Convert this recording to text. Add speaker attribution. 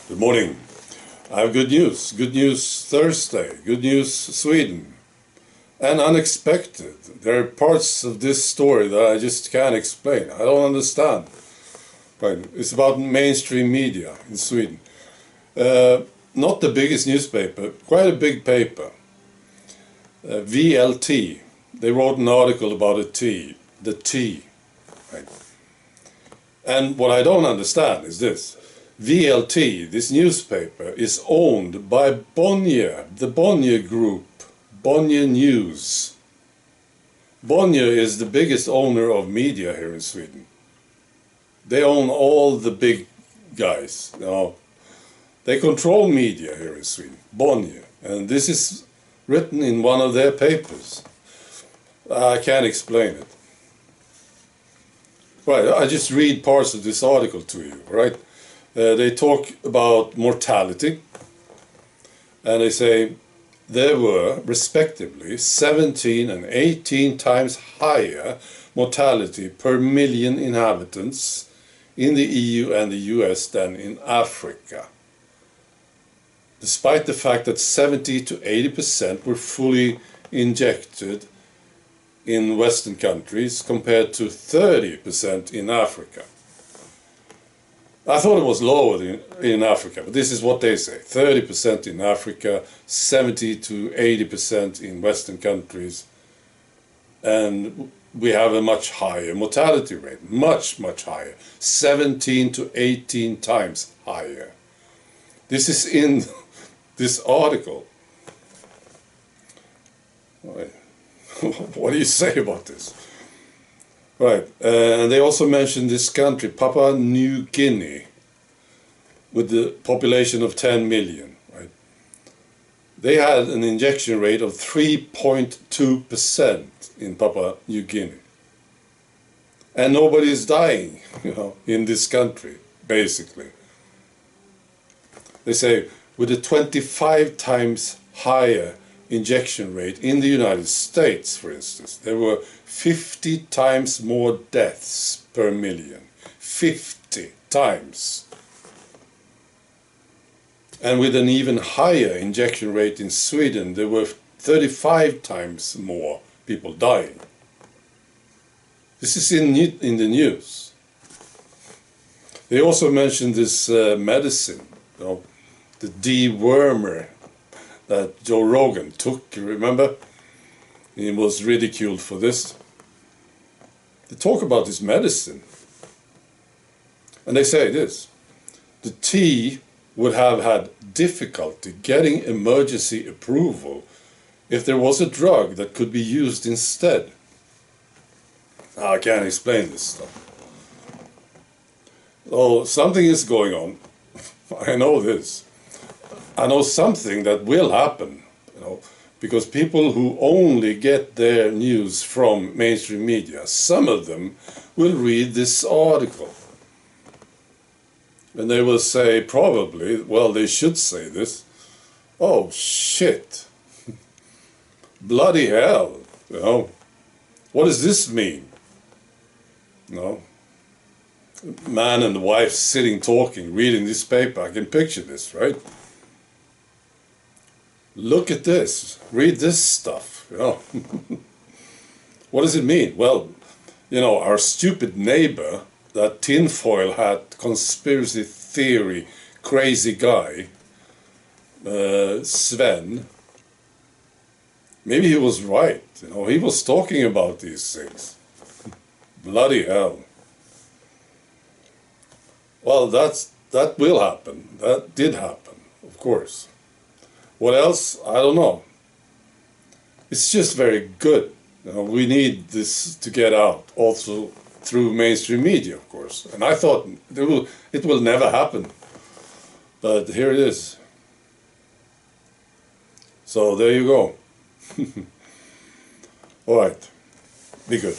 Speaker 1: Good morning. I have good news. Good news Thursday. Good news Sweden. And unexpected. There are parts of this story that I just can't explain. I don't understand. Right. It's about mainstream media in Sweden. Not the biggest newspaper, quite a big paper. VLT. They wrote an article about a tea. The tea. Right. And what I don't understand is this. VLT, this newspaper, is owned by Bonnier, the Bonnier Group, Bonnier News. Bonnier is the biggest owner of media here in Sweden. They own all the big guys. You know. They control media here in Sweden, Bonnier. And this is written in one of their papers. I can't explain it. Right, I just read parts of this article to you, right? They talk about mortality, and they say there were, respectively, 17 and 18 times higher mortality per million inhabitants in the EU and the US than in Africa, despite the fact that 70 to 80% were fully injected in Western countries compared to 30% in Africa. I thought it was lower in Africa, but this is what they say. 30% in Africa, 70 to 80% in Western countries, and we have a much higher mortality rate, much, much higher, 17 to 18 times higher. This is in this article. What do you say about this? Right, and they also mentioned this country, Papua New Guinea, with the population of 10 million. Right? They had an injection rate of 3.2% in Papua New Guinea. And nobody is dying, in this country, basically. They say, with a 25 times higher injection rate in the United States, for instance, there were 50 times more deaths per million. 50 times. And with an even higher injection rate in Sweden, there were 35 times more people dying. This is in the news. They also mentioned this medicine, the dewormer that Joe Rogan took, you remember? He was ridiculed for this. They talk about this medicine. And they say this. The tea would have had difficulty getting emergency approval if there was a drug that could be used instead. I can't explain this stuff. Oh, something is going on. I know this. I know something that will happen, because people who only get their news from mainstream media, some of them will read this article. And they will say, probably, well, they should say this, oh, shit, bloody hell, what does this mean? Man and wife sitting, talking, reading this paper, I can picture this, right? Look at this, read this stuff, What does it mean? Well, our stupid neighbor, that tinfoil hat, conspiracy theory, crazy guy, Sven, maybe he was right, he was talking about these things. Bloody hell. Well, that will happen, that did happen, of course. What else? I don't know. It's just very good. We need this to get out, also through mainstream media, of course. And I thought it will never happen. But here it is. So there you go. All right. Be good.